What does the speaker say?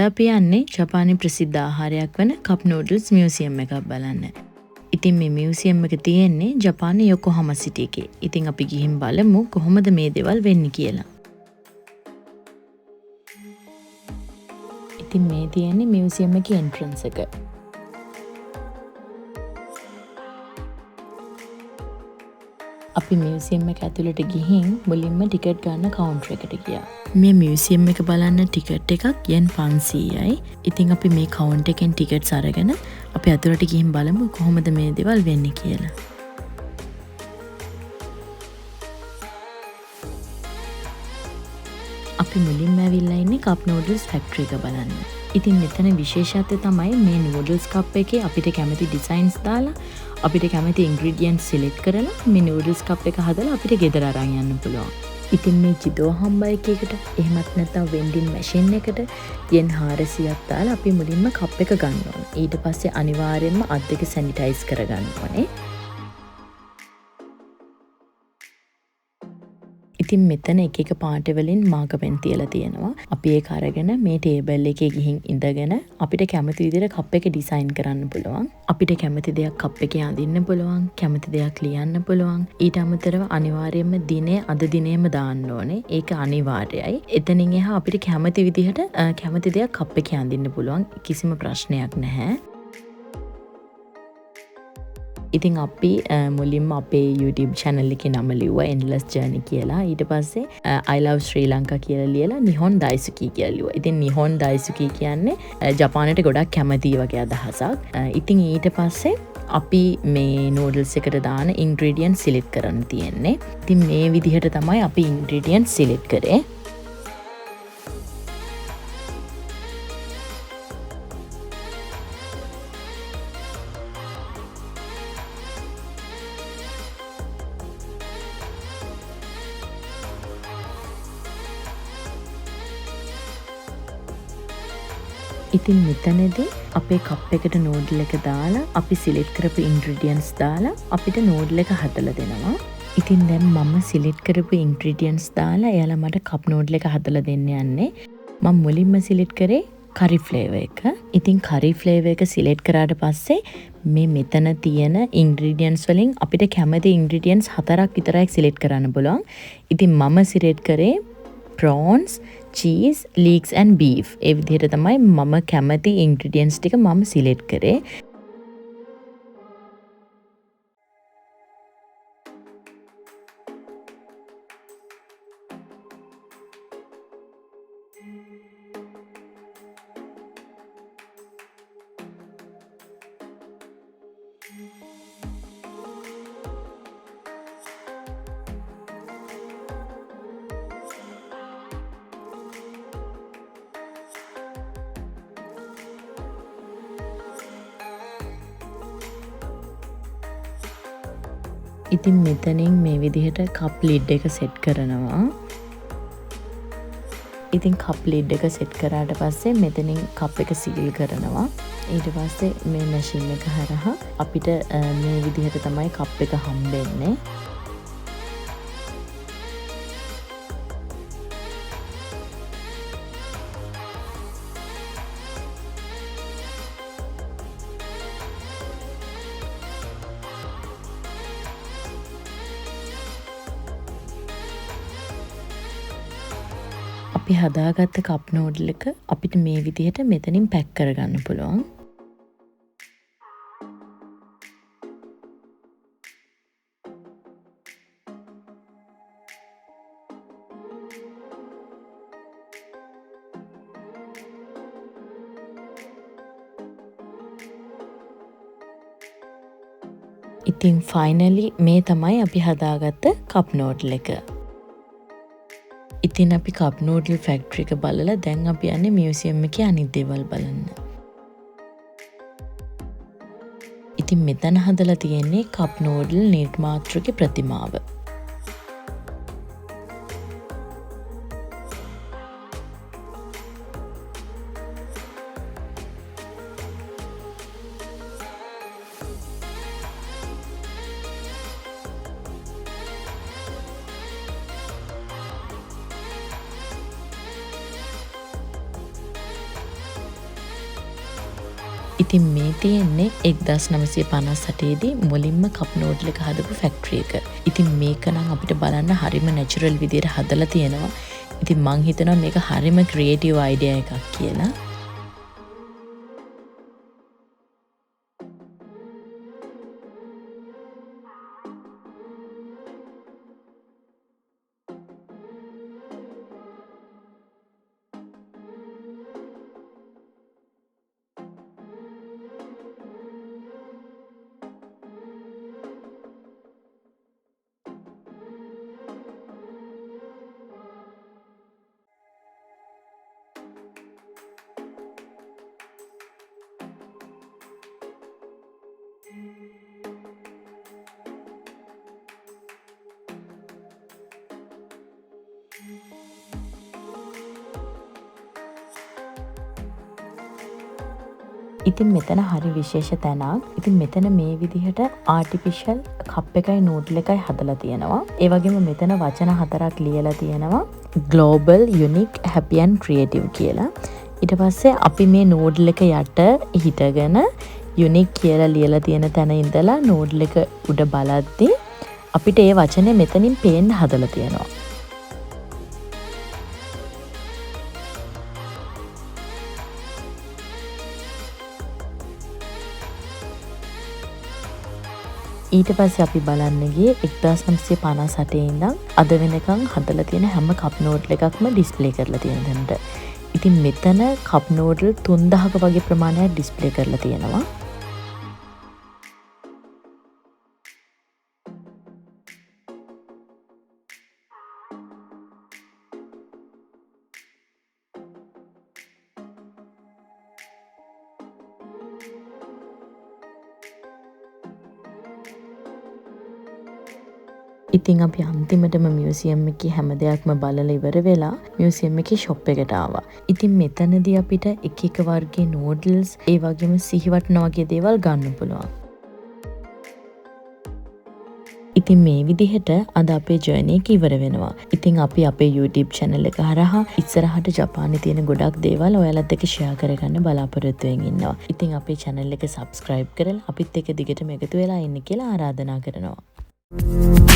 අපි යන්නේ ජපානයේ ප්‍රසිද්ධ ආහාරයක් වන කප් නූඩල්ස් මියුසියම් එකක් බලන්න. ඉතින් මේ මියුසියම් එක තියෙන්නේ ජපානයේ යොකෝහාමා සිටි එකේ. ඉතින් අපි ගිහින් බලමු කොහොමද මේ දේවල් වෙන්නේ කියලා. ඉතින් මේ තියෙන්නේ මියුසියම් එකේ එන්ට්‍රන්ස් එක. අපි මියුසියම් එක ඇතුළට ගිහින් මුලින්ම ටිකට් ගන්න කවුන්ටර් එකට ගියා. මේ මියුසියම් එක බලන්න ටිකට් එකක් යෙන් 500යි. ඉතින් අපි මේ කවුන්ටර් එකෙන් ටිකට්ස් අරගෙන අපි ඇතුළට ගිහින් බලමු කොහොමද මේ දේවල් වෙන්නේ කියලා. අපි මුලින්ම ඇවිල්ලා ඉන්නේ කප් නූඩල්ස් ෆැක්ටරි එක බලන්න. ඉතින් මෙතන විශේෂත්වය තමයි මේ නූඩල්ස් කප් එකේ අපිට කැමති ඩිසයින්ස් දාලා අපිට කැමති ඉන්ග්‍රීඩියන්ට්ස් සිලෙක්ට් කරලා මේ නූඩල්ස් කප් එක හදලා අපිට ගෙදර අරන් යන්න පුළුවන්. ඉතින් මේ ජිදෝ හම්බා එකකට එහෙමත් නැත්නම් වෙන්ඩින් මැෂින් එකට යෙන් 400ක් දාලා අපි මුලින්ම කප් එක ගන්න ඕනේ. ඊට පස්සේ අනිවාර්යයෙන්ම අත් දෙක සැනිටයිස් කරගන්න ඕනේ. ඉතින් මෙතන එක එක පාට වලින් මාකපෙන් තියලා තියෙනවා. අපි ඒක අරගෙන මේ ටේබල් එකේ ගිහින් ඉඳගෙන අපිට කැමති විදිහට කප් එක ඩිසයින් කරන්න පුළුවන්. අපිට කැමති දෙයක් කප් එකේ අඳින්න පුළුවන්. කැමති දෙයක් ලියන්න පුළුවන්. ඊට අමතරව අනිවාර්යයෙන්ම දිනේ අද දිනේම දාන්න ඕනේ. ඒක අනිවාර්යයි. එතනින් එහා අපිට කැමති විදිහට කැමති දෙයක් කප් එකේ අඳින්න පුළුවන්. කිසිම ප්‍රශ්නයක් නැහැ. ඉතින් අපි මුලින්ම අපේ YouTube channel එකේ නම ලිව්වා Endless Journey කියලා. ඊට පස්සේ I love Sri Lanka කියලා ලියලා Nihon Daisuki කියලා ලිව්වා. ඉතින් Nihon Daisuki කියන්නේ ජපානයට ගොඩක් කැමති වගේ අදහසක්. ඉතින් ඊට පස්සේ අපි මේ නූඩල්ස් එකට දාන ingredients select කරන්න තියෙන්නේ. ඉතින් මේ විදිහට තමයි අපි ingredients select කරේ. ඉතින් මෙතනදී අපේ කප් එකට නූඩල් එක දාලා අපි සිලෙක්ට් කරපු ඉන්ග්‍රීඩියන්ට්ස් දාලා අපිට නූඩල් එක හදලා දෙනවා. ඉතින් දැන් මම සිලෙක්ට් කරපු ඉන්ග්‍රීඩියන්ට්ස් දාලා එයාලා මට කප් නූඩල් එක හදලා දෙන්න යන්නේ. මම මුලින්ම සිලෙක්ට් කරේ කරි ෆ්ලේවර් එක. ඉතින් කරි ෆ්ලේවර් එක සිලෙක්ට් කරාට පස්සේ මේ මෙතන තියෙන ඉන්ග්‍රීඩියන්ට්ස් වලින් අපිට කැමති ඉන්ග්‍රීඩියන්ට්ස් 4ක් විතරයි සිලෙක්ට් කරන්න පුළුවන්. ඉතින් මම සිලෙක්ට් කරේ prawns, cheese, leeks and beef. ඒ විදිහට තමයි මම කැමති ingredients ටික මම select කරේ. ඉතින් මෙතනින් මේ විදිහට කප් ලිඩ් එක සෙට් කරනවා. ඉතින් කප් ලිඩ් එක සෙට් කරාට පස්සේ මෙතනින් කප් එක සීල් කරනවා. ඊට පස්සේ මේ මැෂින් එක හරහා අපිට මේ විදිහට තමයි කප් එක හම්බෙන්නේ. අපි හදාගත්ත කප් නූඩල් එක අපිට මේ විදිහට මෙතනින් පැක් කරගන්න පුළුවන්. ඉතින් ෆයිනලි මේ තමයි අපි හදාගත්ත කප් නූඩල් එක. ඉතින් අපි කප් නූඩල් ෆැක්ටරි එක බලලා දැන් අපි යන්නේ මියුසියම් එකේ අනිත් දේවල් බලන්න. ඉතින් මෙතන හදලා තියෙන්නේ කප් නූඩල් නිර්මාතෘගේ ප්‍රතිමාව. ඉතින් මේ තියෙන්නේ 1958 දී මුලින්ම කප් නූඩල් එක හදපු ෆැක්ටරි එක. ඉතින් මේක නම් අපිට බලන්න හරිම නැචරල් විදියට හදලා තියෙනවා. ඉතින් මං හිතනවා මේක හරිම ක්‍රියේටිව් අයිඩියා එකක් කියලා. ඉතින් මෙතන හරි විශේෂ තැනක්. ඉතින් මෙතන මේ විදිහට ආටිෆිෂල් කප් එකයි නූඩල් එකයි හදලා තියෙනවා. ඒ වගේම මෙතන වචන 4ක් ලියලා තියෙනවා. Global, Unique, Happy and Creative කියලා. ඊට පස්සේ අපි මේ නූඩල් එක යට හිටගෙන Unique කියලා ලියලා තියෙන තැන ඉඳලා නූඩල් එක උඩ බලද්දී අපිට ඒ වචනේ මෙතනින් පේන්න හදලා තියෙනවා. ඊට පස්සේ අපි බලන්න ගියේ 1958 ඉඳන් අද වෙනකන් හදලා තියෙන හැම කප් නූඩල් එකක්ම ඩිස්ප්ලේ කරලා තියෙන තැනට. ඉතින් මෙතන කප් නූඩල් 3000ක වගේ ප්‍රමාණයක් ඩිස්ප්ලේ කරලා තියෙනවා. ඉතින් අපි අන්තිමටම මියුසියම් එකේ හැම දෙයක්ම බලලා ඉවර වෙලා මියුසියම් එකේ ෂොප් එකට ආවා. ඉතින් මෙතනදී අපිට එක එක වර්ගයේ නූඩල්ස් ඒ වගේම සිහිවටන වගේ දේවල් ගන්න පුළුවන්. ඉතින් මේ විදිහට අද අපේ ජර්නි එක ඉවර වෙනවා. ඉතින් අපි අපේ YouTube channel එක හරහා ඉස්සරහට ජපානයේ තියෙන ගොඩක් දේවල් ඔයාලත් එක්ක share කරගන්න බලාපොරොත්තු වෙමින් ඉන්නවා. ඉතින් අපේ channel එක subscribe කරලා අපිත් එක්ක දිගටම එකතු වෙලා ඉන්න කියලා ආරාධනා කරනවා.